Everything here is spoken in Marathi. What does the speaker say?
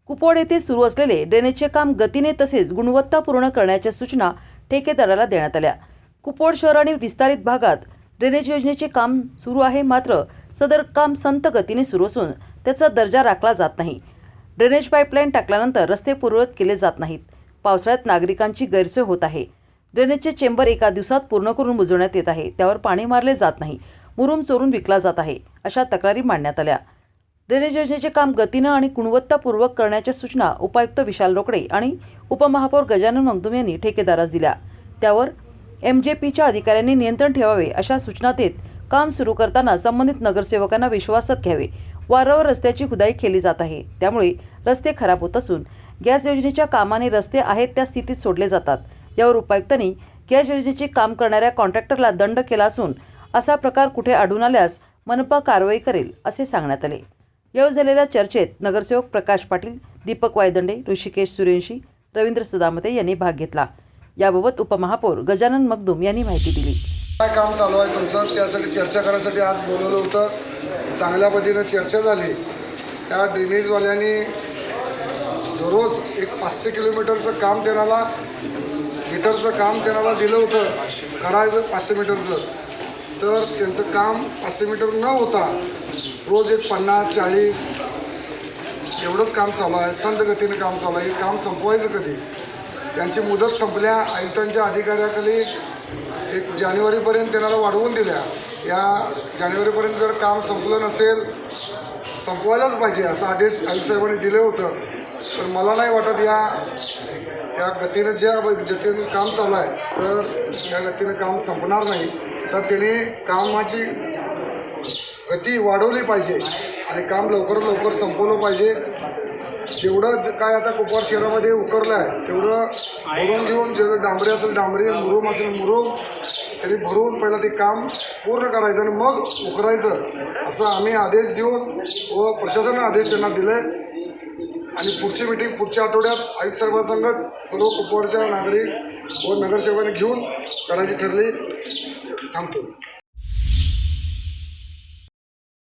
कुपवाड येथे सुरू असलेले ड्रेनेजचे काम गतीने तसेच गुणवत्तापूर्ण करण्याच्या सूचना ठेकेदाराला देण्यात आल्या। कुपवाड शहर आणि विस्तारित भागात ड्रेनेज योजनेचे काम सुरू आहे, मात्र सदर काम संत गतीने सुरू असून त्याचा दर्जा राखला जात नाही। ड्रेनेज पाईपलाईन टाकल्यानंतर रस्ते पूर्ववत केले जात नाहीत। पावसाळ्यात नागरिकांची गैरसोय होत आहे। ड्रेनेजचे चेंबर एका दिवसात पूर्ण करून बुजवण्यात येत आहे, त्यावर पाणी मारले जात नाही, मुरुम चोरून विकला जात आहे, अशा तक्रारी मांडण्यात आल्या। ड्रेनेज योजनेचे काम गतीनं आणि गुणवत्तापूर्वक करण्याच्या सूचना उपायुक्त विशाल रोकडे आणि उपमहापौर गजानन मगदुम यांनी ठेकेदारास दिल्या। त्यावर MJPच्या अधिकाऱ्यांनी नियंत्रण ठेवावे अशा सूचना देत काम सुरू करताना संबंधित नगरसेवकांना विश्वासात घ्यावे। वारंवार रस्त्याची खुदाई केली जात आहे, त्यामुळे रस्ते खराब होत असून गॅस योजनेच्या कामाने रस्ते आहेत त्या स्थितीत सोडले जातात। यावर उपायुक्तांनी गॅस योजनेचे काम करणाऱ्या कॉन्ट्रॅक्टरला दंड केला असून असा प्रकार कुठे आढळून आल्यास मनपा कारवाई करेल असे सांगण्यात आले। यावेळी झालेल्या चर्चेत नगरसेवक प्रकाश पाटील, दीपक वायदंडे, ऋषिकेश सूर्यवंशी, रवींद्र सदामते यांनी भाग घेतला। याबाबत उपमहापौर गजानन मगदुम यांनी माहिती दिली। काय काम चालू आहे तुमचं त्यासाठी चर्चा करण्यासाठी आज बोलवलं होतं। चांगल्या पद्धतीनं चर्चा झाली। त्या ड्रेनेजवाल्यांनी दररोज एक 500 किलोमीटरचं काम त्यांना मीटरचं काम त्यांना दिलं होतं करायचं 500 मीटरचं, तर त्यांचं काम 500 मीटर न होता रोज एक 50-40 एवढंच काम चालू आहे। संत गतीनं काम चालू आहे। हे काम संपवायचं कधी? त्यांची मुदत संपल्या। आयुक्तांच्या अधिकाऱ्याखाली 1 जानेवारीपर्यंत त्यांना वाढवून दिल्या। या जानेवारीपर्यंत जर काम संपलं नसेल, संपवायलाच पाहिजे असा आदेश आयुक्त साहेबांनी दिले होतं। पण मला नाही वाटत या गतीनं ज्या गतीनं काम चालू आहे तर या गतीनं काम संपणार नाही, तर त्यांनी कामाची गती वाढवली पाहिजे आणि काम लवकरात लवकर संपवलं पाहिजे। जेवढं काय आता कुपवाड शहरामध्ये उकरलं आहे तेवढं भरून घेऊन, जेवढं डांबरी असेल डांबरी, मुरुम असेल मुरुम, तरी भरून पहिला ते काम पूर्ण करायचं आणि मग उकरायचं असं आम्ही आदेश देऊन व प्रशासनाने आदेश त्यांना दिले। आणि पुढची मीटिंग पुढच्या आठवड्यात आयुक्त साहेबांसंगत सर्व कुपवाडच्या नागरिक व नगरसेवकांनी घेऊन करायची ठरली। थांबतो।